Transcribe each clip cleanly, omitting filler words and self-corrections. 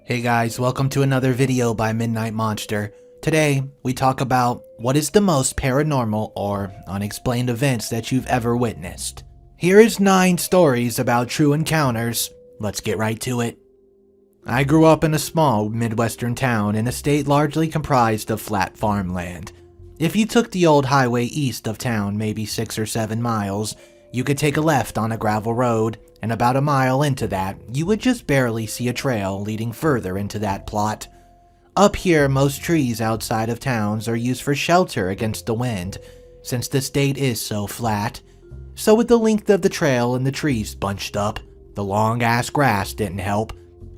Hey guys, welcome to another video by Midnight Monster. Today, we talk about what is the most paranormal or unexplained events that you've ever witnessed. Here is 9 stories about true encounters. Let's get right to it. I grew up in a small Midwestern town in a state largely comprised of flat farmland. If you took the old highway east of town maybe 6 or 7 miles, you could take a left on a gravel road, and about a mile into that, you would just barely see a trail leading further into that plot. Up here, most trees outside of towns are used for shelter against the wind, since the state is so flat. So with the length of the trail and the trees bunched up, the long-ass grass didn't help.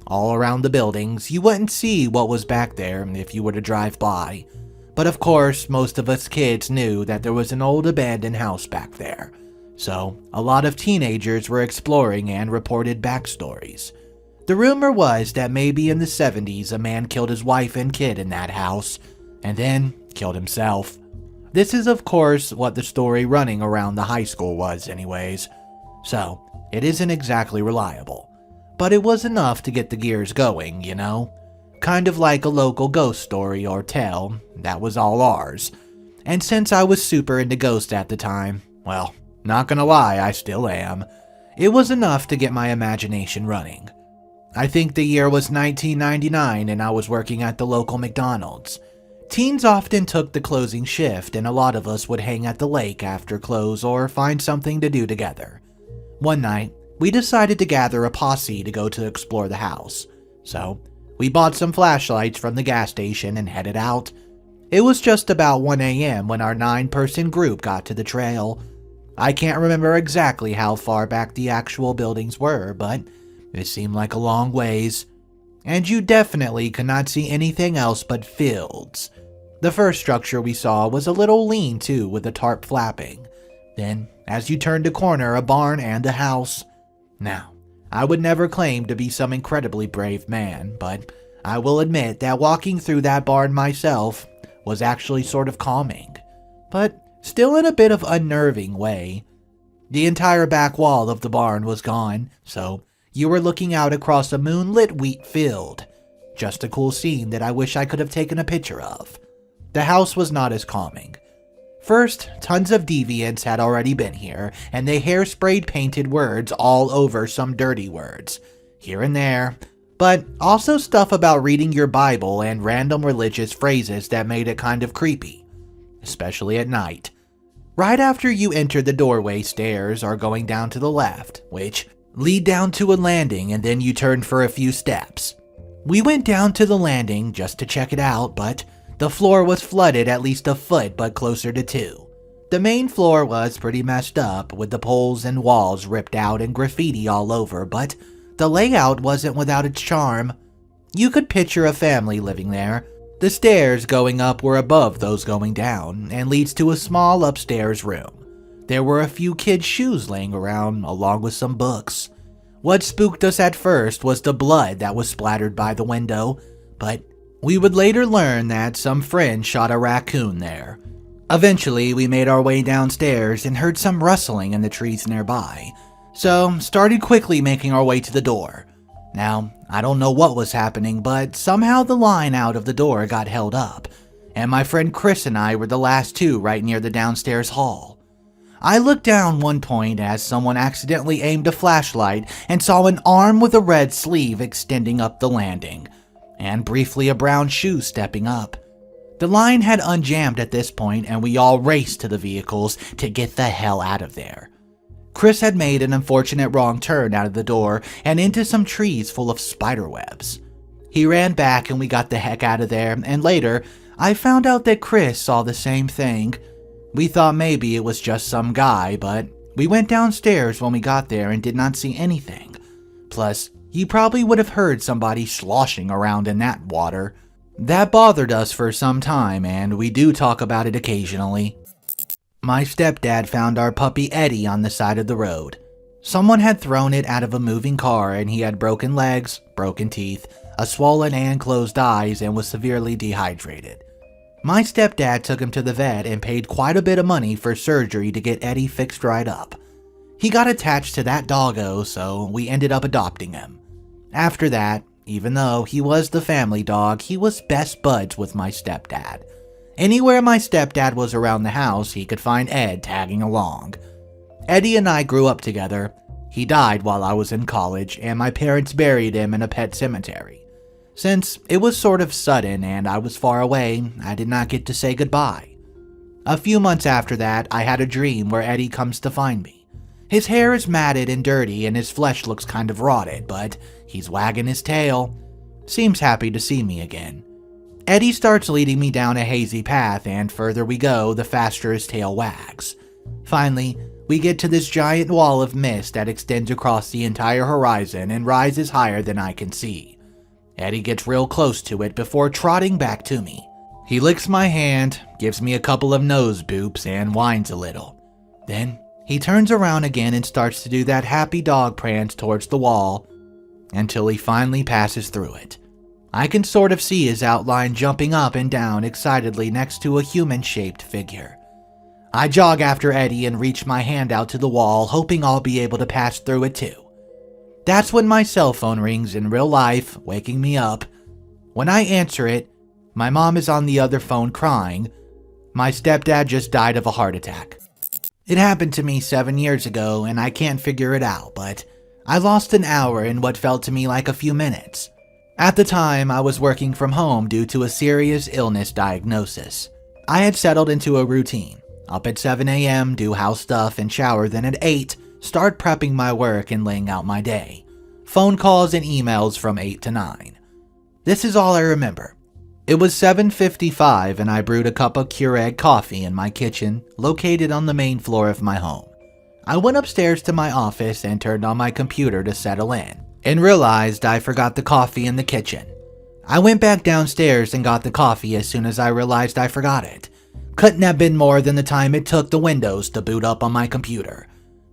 All around the buildings, you wouldn't see what was back there if you were to drive by. But of course, most of us kids knew that there was an old abandoned house back there. So, a lot of teenagers were exploring and reported backstories. The rumor was that maybe in the 70s a man killed his wife and kid in that house, and then killed himself. This is of course what the story running around the high school was anyways. So, it isn't exactly reliable. But it was enough to get the gears going, you know? Kind of like a local ghost story or tale, that was all ours. And since I was super into ghosts at the time, well, not gonna lie, I still am. It was enough to get my imagination running. I think the year was 1999 and I was working at the local McDonald's. Teens often took the closing shift and a lot of us would hang at the lake after close or find something to do together. One night, we decided to gather a posse to go to explore the house. So, we bought some flashlights from the gas station and headed out. It was just about 1 a.m. when our 9-person group got to the trail. I can't remember exactly how far back the actual buildings were, but it seemed like a long ways. And you definitely could not see anything else but fields. The first structure we saw was a little lean-to with a tarp flapping. Then, as you turned a corner, a barn and a house. Now, I would never claim to be some incredibly brave man, but I will admit that walking through that barn myself was actually sort of calming. But still in a bit of unnerving way. The entire back wall of the barn was gone, so you were looking out across a moonlit wheat field. Just a cool scene that I wish I could have taken a picture of. The house was not as calming. First, tons of deviants had already been here, and they hairsprayed painted words all over some dirty words, here and there, but also stuff about reading your Bible and random religious phrases that made it kind of creepy, especially at night. Right after you enter the doorway, stairs are going down to the left, which lead down to a landing, and then you turn for a few steps. We went down to the landing just to check it out, but the floor was flooded at least a foot but closer to 2. The main floor was pretty messed up, with the poles and walls ripped out and graffiti all over, but the layout wasn't without its charm. You could picture a family living there. The stairs going up were above those going down, and leads to a small upstairs room. There were a few kids' shoes laying around, along with some books. What spooked us at first was the blood that was splattered by the window, but we would later learn that some friend shot a raccoon there. Eventually, we made our way downstairs and heard some rustling in the trees nearby, so started quickly making our way to the door. Now, I don't know what was happening, but somehow the line out of the door got held up, and my friend Chris and I were the last 2 right near the downstairs hall. I looked down one point as someone accidentally aimed a flashlight and saw an arm with a red sleeve extending up the landing, and briefly a brown shoe stepping up. The line had unjammed at this point, and we all raced to the vehicles to get the hell out of there. Chris had made an unfortunate wrong turn out of the door and into some trees full of spider webs. He ran back and we got the heck out of there, and later, I found out that Chris saw the same thing. We thought maybe it was just some guy, but we went downstairs when we got there and did not see anything. Plus, you probably would have heard somebody sloshing around in that water. That bothered us for some time, and we do talk about it occasionally. My stepdad found our puppy Eddie on the side of the road. Someone had thrown it out of a moving car and he had broken legs, broken teeth, a swollen and closed eyes, and was severely dehydrated. My stepdad took him to the vet and paid quite a bit of money for surgery to get Eddie fixed right up. He got attached to that doggo, so we ended up adopting him. After that, even though he was the family dog, he was best buds with my stepdad. Anywhere my stepdad was around the house, he could find Ed tagging along. Eddie and I grew up together. He died while I was in college, and my parents buried him in a pet cemetery. Since it was sort of sudden and I was far away, I did not get to say goodbye. A few months after that, I had a dream where Eddie comes to find me. His hair is matted and dirty and his flesh looks kind of rotted, but he's wagging his tail. Seems happy to see me again. Eddie starts leading me down a hazy path, and further we go, the faster his tail wags. Finally, we get to this giant wall of mist that extends across the entire horizon and rises higher than I can see. Eddie gets real close to it before trotting back to me. He licks my hand, gives me a couple of nose boops, and whines a little. Then, he turns around again and starts to do that happy dog prance towards the wall until he finally passes through it. I can sort of see his outline jumping up and down excitedly next to a human-shaped figure. I jog after Eddie and reach my hand out to the wall, hoping I'll be able to pass through it too. That's when my cell phone rings in real life, waking me up. When I answer it, my mom is on the other phone crying. My stepdad just died of a heart attack. It happened to me 7 years ago and I can't figure it out, but I lost an hour in what felt to me like a few minutes. At the time, I was working from home due to a serious illness diagnosis. I had settled into a routine. Up at 7 a.m., do house stuff and shower, then at 8, start prepping my work and laying out my day. Phone calls and emails from 8 to 9. This is all I remember. It was 7:55 and I brewed a cup of Keurig coffee in my kitchen, located on the main floor of my home. I went upstairs to my office and turned on my computer to settle in, and realized I forgot the coffee in the kitchen. I went back downstairs and got the coffee as soon as I realized I forgot it. Couldn't have been more than the time it took the Windows to boot up on my computer.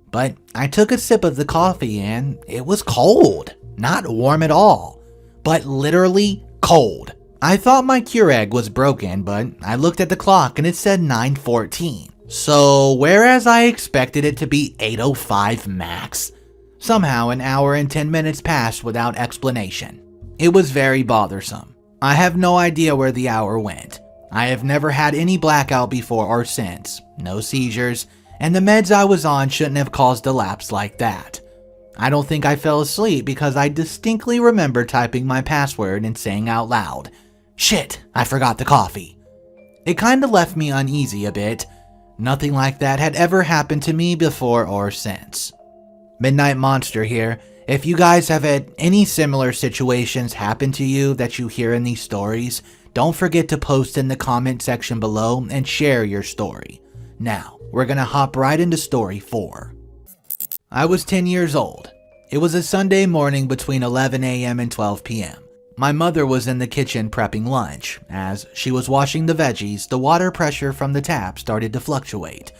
But I took a sip of the coffee and it was cold. Not warm at all, but literally cold. I thought my Keurig was broken, but I looked at the clock and it said 9:14. So whereas I expected it to be 8:05 max, somehow an hour and 10 minutes passed without explanation. It was very bothersome. I have no idea where the hour went. I have never had any blackout before or since, no seizures, and the meds I was on shouldn't have caused a lapse like that. I don't think I fell asleep because I distinctly remember typing my password and saying out loud, "Shit, I forgot the coffee." It kinda left me uneasy a bit. Nothing like that had ever happened to me before or since. Midnight Monster here. If you guys have had any similar situations happen to you that you hear in these stories, don't forget to post in the comment section below and share your story. Now, we're gonna hop right into story 4. I was 10 years old. It was a Sunday morning between 11 a.m. and 12 p.m. My mother was in the kitchen prepping lunch. As she was washing the veggies, the water pressure from the tap started to fluctuate.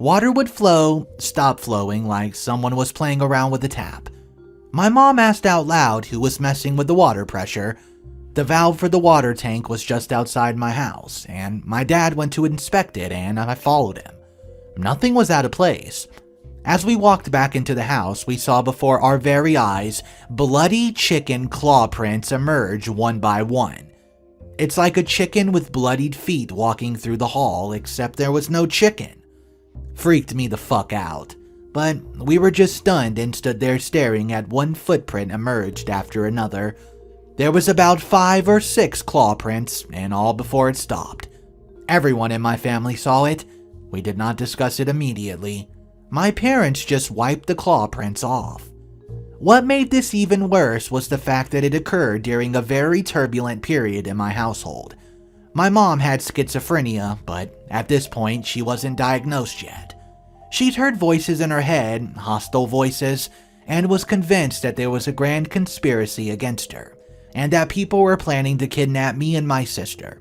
Water would flow, stop flowing like someone was playing around with the tap. My mom asked out loud who was messing with the water pressure. The valve for the water tank was just outside my house, and my dad went to inspect it and I followed him. Nothing was out of place. As we walked back into the house, we saw before our very eyes bloody chicken claw prints emerge one by one. It's like a chicken with bloodied feet walking through the hall, except there was no chicken. Freaked me the fuck out, but we were just stunned and stood there staring at one footprint emerged after another. There was about 5 or 6 claw prints, and all before it stopped. Everyone in my family saw it. We did not discuss it immediately. My parents just wiped the claw prints off. What made this even worse was the fact that it occurred during a very turbulent period in my household. My mom had schizophrenia, but at this point she wasn't diagnosed yet. She'd heard voices in her head, hostile voices, and was convinced that there was a grand conspiracy against her, and that people were planning to kidnap me and my sister.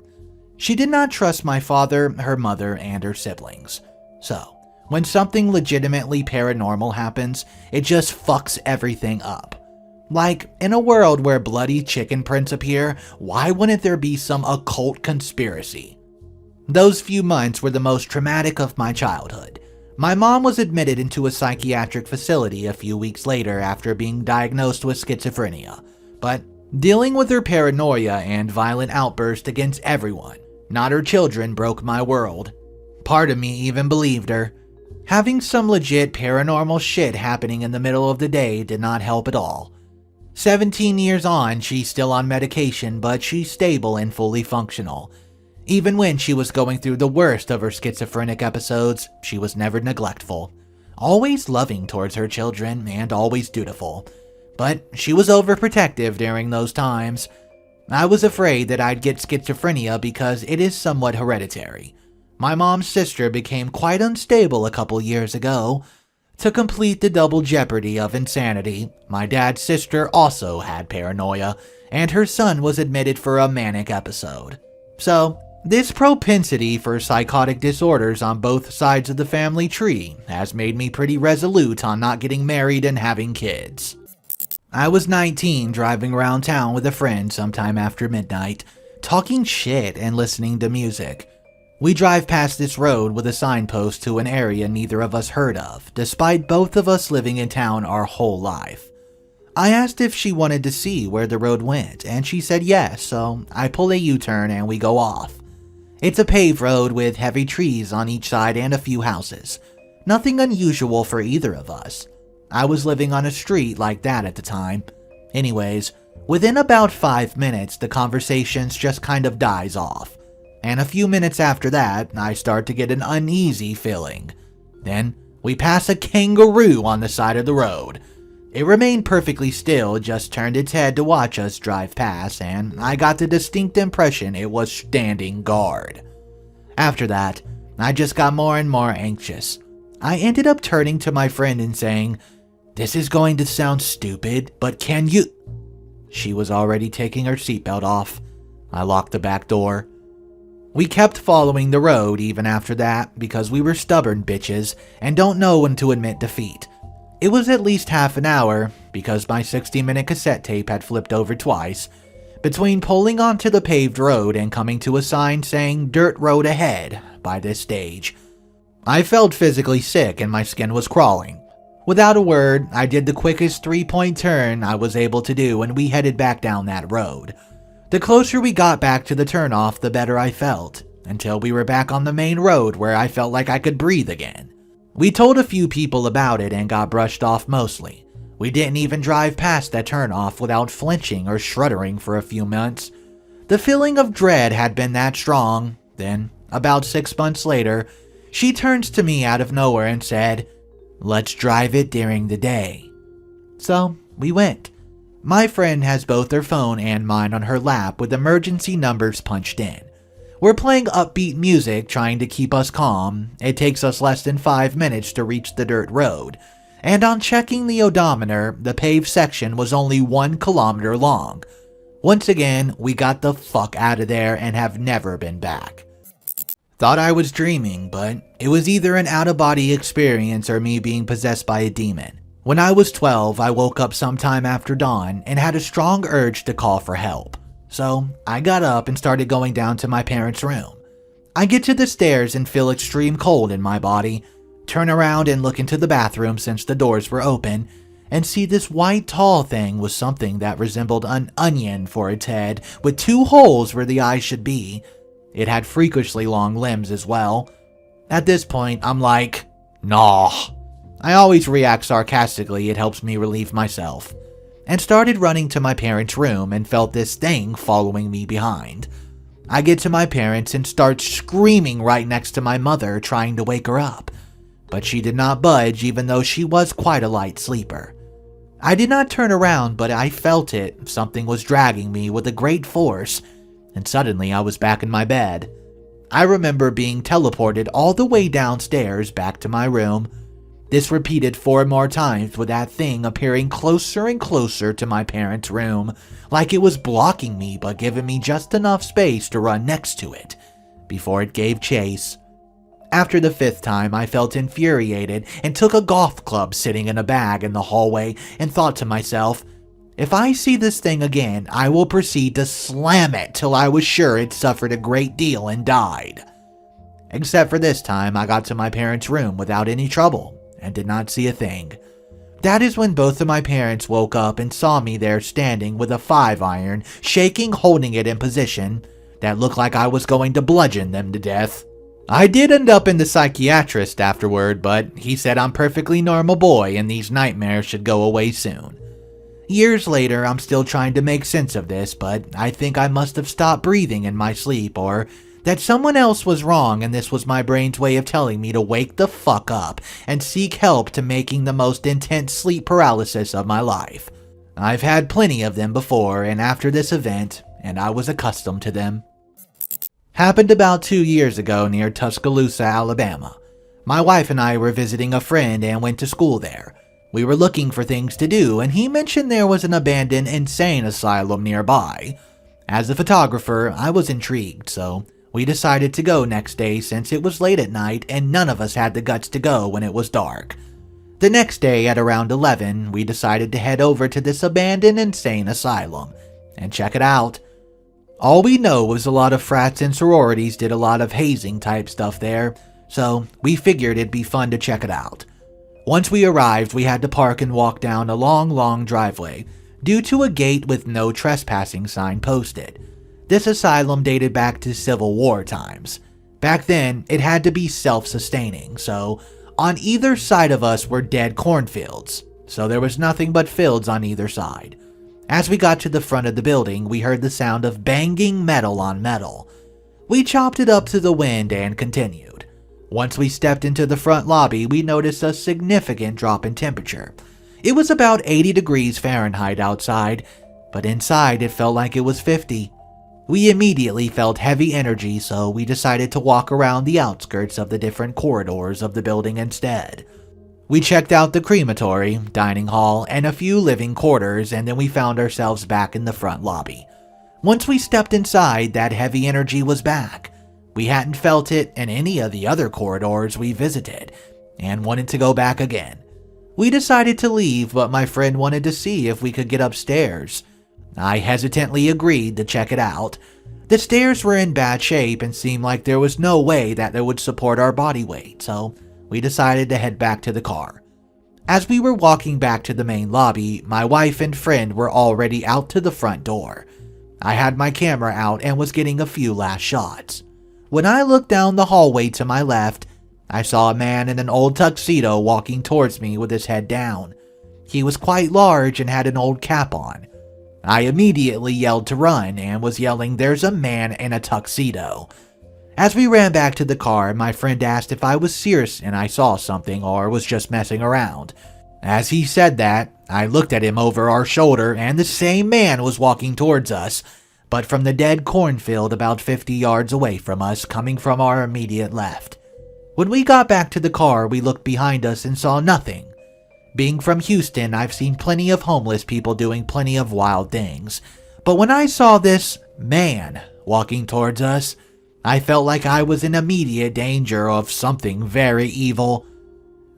She did not trust my father, her mother, and her siblings. So, when something legitimately paranormal happens, it just fucks everything up. Like, in a world where bloody chicken prints appear, why wouldn't there be some occult conspiracy? Those few months were the most traumatic of my childhood. My mom was admitted into a psychiatric facility a few weeks later after being diagnosed with schizophrenia, but Dealing with her paranoia and violent outbursts against everyone, not her children, broke my world. Part of me even believed her. Having some legit paranormal shit happening in the middle of the day did not help at all. 17 years on, she's still on medication, but she's stable and fully functional. Even when she was going through the worst of her schizophrenic episodes, she was never neglectful. Always loving towards her children and always dutiful. But she was overprotective during those times. I was afraid that I'd get schizophrenia because it is somewhat hereditary. My mom's sister became quite unstable a couple years ago. To complete the double jeopardy of insanity, my dad's sister also had paranoia, and her son was admitted for a manic episode. So, this propensity for psychotic disorders on both sides of the family tree has made me pretty resolute on not getting married and having kids. I was 19 driving around town with a friend sometime after midnight, talking shit and listening to music. We drive past this road with a signpost to an area neither of us heard of, despite both of us living in town our whole life. I asked if she wanted to see where the road went, and she said yes, so I pull a U-turn and we go off. It's a paved road with heavy trees on each side and a few houses. Nothing unusual for either of us. I was living on a street like that at the time. Anyways, within about 5 minutes, the conversations just kind of dies off. And a few minutes after that, I start to get an uneasy feeling. Then, we pass a kangaroo on the side of the road. It remained perfectly still, just turned its head to watch us drive past, and I got the distinct impression it was standing guard. After that, I just got more and more anxious. I ended up turning to my friend and saying, "This is going to sound stupid, but can you—" She was already taking her seatbelt off. I locked the back door. We kept following the road even after that because we were stubborn bitches and don't know when to admit defeat. It was at least half an hour, because my 60-minute cassette tape had flipped over twice, between pulling onto the paved road and coming to a sign saying "Dirt Road Ahead" by this stage. I felt physically sick and my skin was crawling. Without a word, I did the quickest 3-point turn I was able to do and we headed back down that road. The closer we got back to the turnoff, the better I felt, until we were back on the main road where I felt like I could breathe again. We told a few people about it and got brushed off mostly. We didn't even drive past that turnoff without flinching or shuddering for a few months. The feeling of dread had been that strong. Then, about 6 months later, she turns to me out of nowhere and said, "Let's drive it during the day." So, we went. My friend has both her phone and mine on her lap with emergency numbers punched in. We're playing upbeat music trying to keep us calm. It takes us less than 5 minutes to reach the dirt road. And on checking the odometer, the paved section was only 1 kilometer long. Once again, we got the fuck out of there and have never been back. Thought I was dreaming, but it was either an out-of-body experience or me being possessed by a demon. When I was 12, I woke up sometime after dawn and had a strong urge to call for help. So, I got up and started going down to my parents' room. I get to the stairs and feel extreme cold in my body, turn around and look into the bathroom since the doors were open, and see this white tall thing with something that resembled an onion for its head with 2 holes where the eyes should be. It had freakishly long limbs as well. At this point, I'm like, "Nah." I always react sarcastically, it helps me relieve myself. And started running to my parents' room and felt this thing following me behind. I get to my parents and start screaming right next to my mother, trying to wake her up. But she did not budge even though she was quite a light sleeper. I did not turn around, but I felt it. Something was dragging me with a great force, and suddenly I was back in my bed. I remember being teleported all the way downstairs back to my room. This repeated 4 more times with that thing appearing closer and closer to my parents' room, like it was blocking me but giving me just enough space to run next to it, before it gave chase. After the 5th time, I felt infuriated and took a golf club sitting in a bag in the hallway and thought to myself, if I see this thing again, I will proceed to slam it till I was sure it suffered a great deal and died. Except for this time, I got to my parents' room without any trouble and did not see a thing. That is when both of my parents woke up and saw me there standing with a 5-iron, shaking, holding it in position that looked like I was going to bludgeon them to death. I did end up in the psychiatrist afterward, but he said I'm perfectly normal boy and these nightmares should go away soon. Years later, I'm still trying to make sense of this, but I think I must have stopped breathing in my sleep, or that someone else was wrong and this was my brain's way of telling me to wake the fuck up and seek help to making the most intense sleep paralysis of my life. I've had plenty of them before and after this event, and I was accustomed to them. Happened about 2 years ago near Tuscaloosa, Alabama. My wife and I were visiting a friend and went to school there. We were looking for things to do, and he mentioned there was an abandoned insane asylum nearby. As a photographer, I was intrigued, so we decided to go next day since it was late at night and none of us had the guts to go when it was dark. The next day at around 11, we decided to head over to this abandoned insane asylum and check it out. All we know was a lot of frats and sororities did a lot of hazing type stuff there, so we figured it'd be fun to check it out. Once we arrived, we had to park and walk down a long driveway due to a gate with no trespassing sign posted. This asylum dated back to Civil War times. Back then, it had to be self-sustaining, so on either side of us were dead cornfields, so there was nothing but fields on either side. As we got to the front of the building, we heard the sound of banging metal on metal. We chopped it up to the wind and continued. Once we stepped into the front lobby, we noticed a significant drop in temperature. It was about 80 degrees Fahrenheit outside, but inside it felt like it was 50. We immediately felt heavy energy, so we decided to walk around the outskirts of the different corridors of the building instead. We checked out the crematory, dining hall, and a few living quarters, and then we found ourselves back in the front lobby. Once we stepped inside, that heavy energy was back. We hadn't felt it in any of the other corridors we visited, and wanted to go back again. We decided to leave, but my friend wanted to see if we could get upstairs. I hesitantly agreed to check it out. The stairs were in bad shape and seemed like there was no way that they would support our body weight, so we decided to head back to the car. As we were walking back to the main lobby, my wife and friend were already out to the front door. I had my camera out and was getting a few last shots. When I looked down the hallway to my left, I saw a man in an old tuxedo walking towards me with his head down. He was quite large and had an old cap on. I immediately yelled to run and was yelling, "There's a man in a tuxedo." As we ran back to the car, my friend asked if I was serious and I saw something or was just messing around. As he said that, I looked at him over our shoulder and the same man was walking towards us, but from the dead cornfield about 50 yards away from us, coming from our immediate left. When we got back to the car, we looked behind us and saw nothing. Being from Houston, I've seen plenty of homeless people doing plenty of wild things, but when I saw this man walking towards us, I felt like I was in immediate danger of something very evil.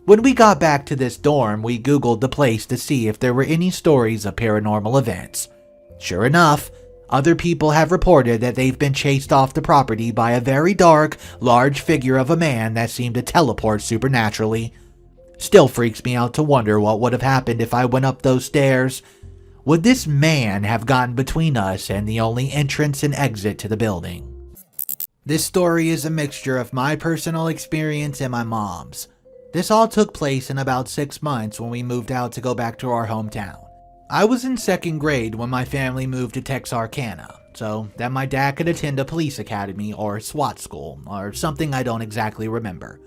When we got back to this dorm, we Googled the place to see if there were any stories of paranormal events. Sure enough, other people have reported that they've been chased off the property by a very dark, large figure of a man that seemed to teleport supernaturally. Still freaks me out to wonder what would have happened if I went up those stairs. Would this man have gotten between us and the only entrance and exit to the building? This story is a mixture of my personal experience and my mom's. This all took place in about 6 months when we moved out to go back to our hometown. I was in 2nd grade when my family moved to Texarkana, so that my dad could attend a police academy or SWAT school or something I don't exactly remember.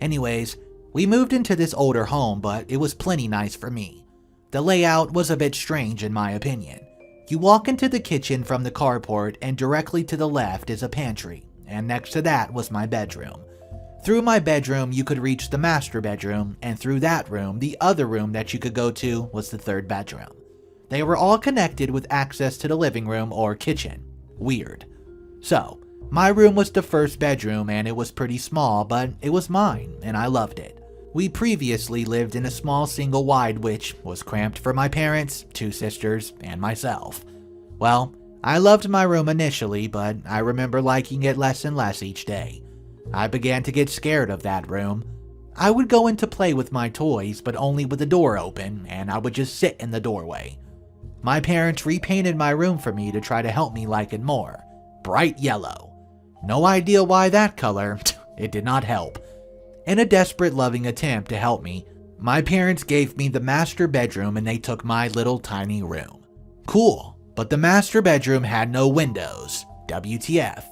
Anyways, we moved into this older home, but it was plenty nice for me. The layout was a bit strange in my opinion. You walk into the kitchen from the carport and directly to the left is a pantry, and next to that was my bedroom. Through my bedroom, you could reach the master bedroom, and through that room, the other room that you could go to was the 3rd bedroom. They were all connected with access to the living room or kitchen. Weird. So, my room was the 1st bedroom and it was pretty small, but it was mine and I loved it. We previously lived in a small single wide which was cramped for my parents, 2 sisters, and myself. Well, I loved my room initially, but I remember liking it less and less each day. I began to get scared of that room. I would go in to play with my toys, but only with the door open, and I would just sit in the doorway. My parents repainted my room for me to try to help me like it more. Bright yellow. No idea why that color. It did not help. In a desperate loving attempt to help me, my parents gave me the master bedroom and they took my little tiny room. Cool, but the master bedroom had no windows. WTF.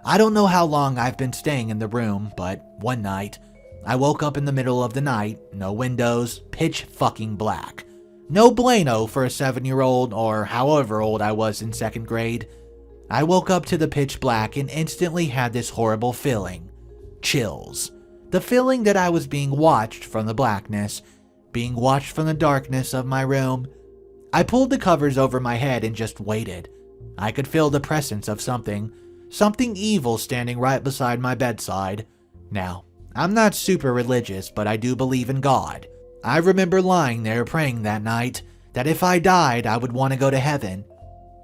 I don't know how long I've been staying in the room, but one night, I woke up in the middle of the night, no windows, pitch fucking black. No bueno for a 7-year-old or however old I was in 2nd grade. I woke up to the pitch black and instantly had this horrible feeling. Chills. The feeling that I was being watched from the blackness, being watched from the darkness of my room. I pulled the covers over my head and just waited. I could feel the presence of something evil standing right beside my bedside. Now, I'm not super religious, but I do believe in God. I remember lying there praying that night that if I died, I would want to go to heaven.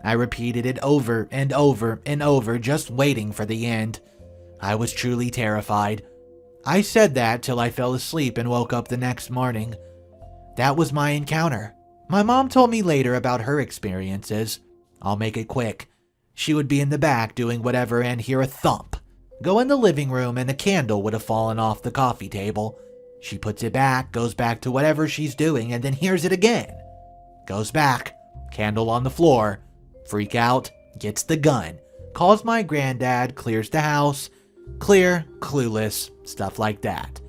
I repeated it over and over and over, just waiting for the end. I was truly terrified. I said that till I fell asleep and woke up the next morning. That was my encounter. My mom told me later about her experiences. I'll make it quick. She would be in the back doing whatever and hear a thump. Go in the living room and a candle would have fallen off the coffee table. She puts it back, goes back to whatever she's doing, and then hears it again. Goes back, candle on the floor. Freak out, gets the gun. Calls my granddad, clears the house. Clear, clueless, stuff like that.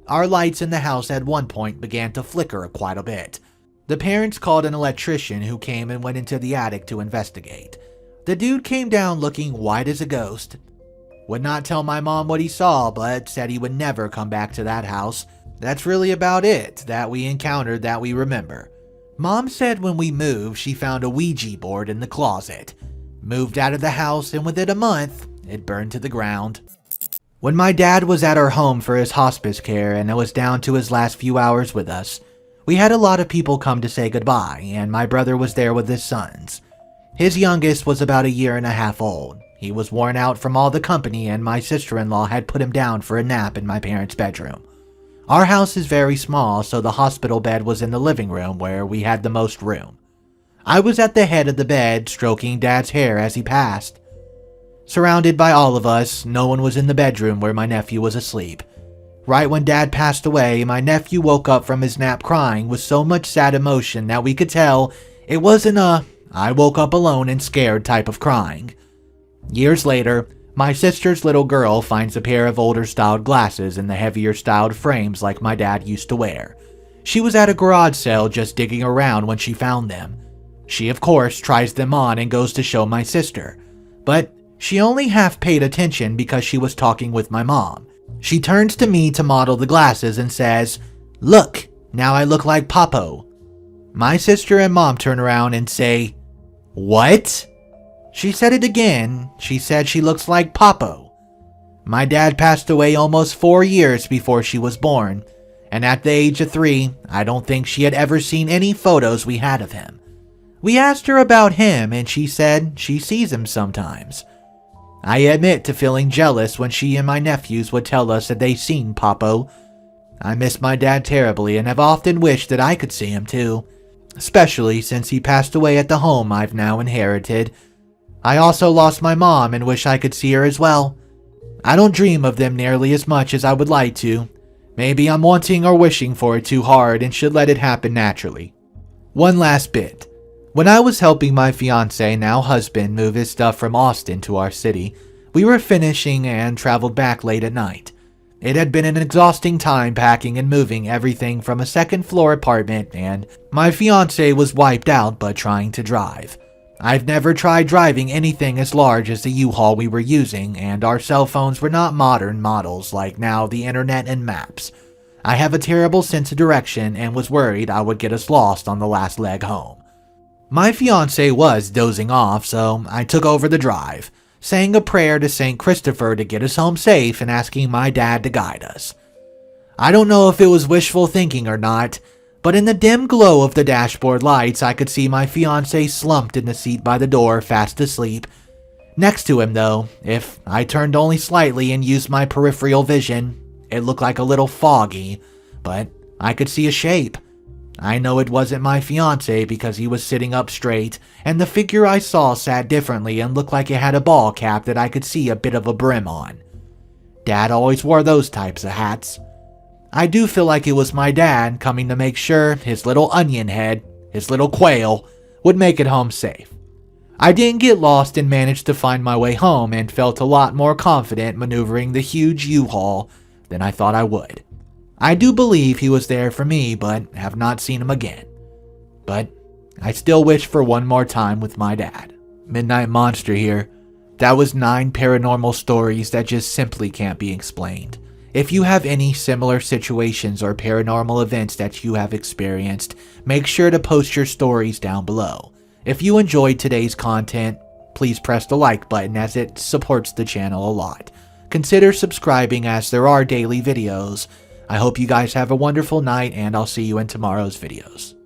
Our lights in the house at one point began to flicker quite a bit. The parents called an electrician who came and went into the attic to investigate. The dude came down looking white as a ghost. Would not tell my mom what he saw, but said he would never come back to that house. That's really about it that we encountered that we remember. Mom said when we moved, she found a Ouija board in the closet. Moved out of the house, and within a month, it burned to the ground. When my dad was at our home for his hospice care and it was down to his last few hours with us, we had a lot of people come to say goodbye, and my brother was there with his sons. His youngest was about 1.5 years old. He was worn out from all the company, and my sister-in-law had put him down for a nap in my parents' bedroom. Our house is very small, so the hospital bed was in the living room where we had the most room. I was at the head of the bed, stroking Dad's hair as he passed. Surrounded by all of us, no one was in the bedroom where my nephew was asleep. Right when Dad passed away, my nephew woke up from his nap crying with so much sad emotion that we could tell it wasn't a "I woke up alone and scared" type of crying. Years later, my sister's little girl finds a pair of older styled glasses in the heavier styled frames like my dad used to wear. She was at a garage sale just digging around when she found them. She of course tries them on and goes to show my sister, but she only half paid attention because she was talking with my mom. She turns to me to model the glasses and says, "Look, now I look like Papo." My sister and mom turn around and say, "What?" She said it again. She said she looks like Papo. My dad passed away almost 4 years before she was born, and at the age of 3, I don't think she had ever seen any photos we had of him. We asked her about him, and she said she sees him sometimes. I admit to feeling jealous when she and my nephews would tell us that they seen Papo. I miss my dad terribly and have often wished that I could see him too, especially since he passed away at the home I've now inherited. I also lost my mom and wish I could see her as well. I don't dream of them nearly as much as I would like to. Maybe I'm wanting or wishing for it too hard and should let it happen naturally. One last bit. When I was helping my fiancé, now husband, move his stuff from Austin to our city, we were finishing and traveled back late at night. It had been an exhausting time packing and moving everything from a second-floor apartment, and my fiancé was wiped out but trying to drive. I've never tried driving anything as large as the U-Haul we were using, and our cell phones were not modern models like now the internet and maps. I have a terrible sense of direction and was worried I would get us lost on the last leg home. My fiancé was dozing off, so I took over the drive, saying a prayer to St. Christopher to get us home safe and asking my dad to guide us. I don't know if it was wishful thinking or not, but in the dim glow of the dashboard lights, I could see my fiancé slumped in the seat by the door, fast asleep. Next to him, though, if I turned only slightly and used my peripheral vision, It looked like a little foggy, but I could see a shape. I know it wasn't my fiance because he was sitting up straight, and the figure I saw sat differently and looked like it had a ball cap that I could see a bit of a brim on. Dad always wore those types of hats. I do feel like it was my dad coming to make sure his little onion head, his little quail, would make it home safe. I didn't get lost and managed to find my way home and felt a lot more confident maneuvering the huge U-Haul than I thought I would. I do believe he was there for me, but have not seen him again. But I still wish for one more time with my dad. Midnight Monster here. That was 9 paranormal stories that just simply can't be explained. If you have any similar situations or paranormal events that you have experienced, make sure to post your stories down below. If you enjoyed today's content, please press the like button as it supports the channel a lot. Consider subscribing as there are daily videos. I hope you guys have a wonderful night, and I'll see you in tomorrow's videos.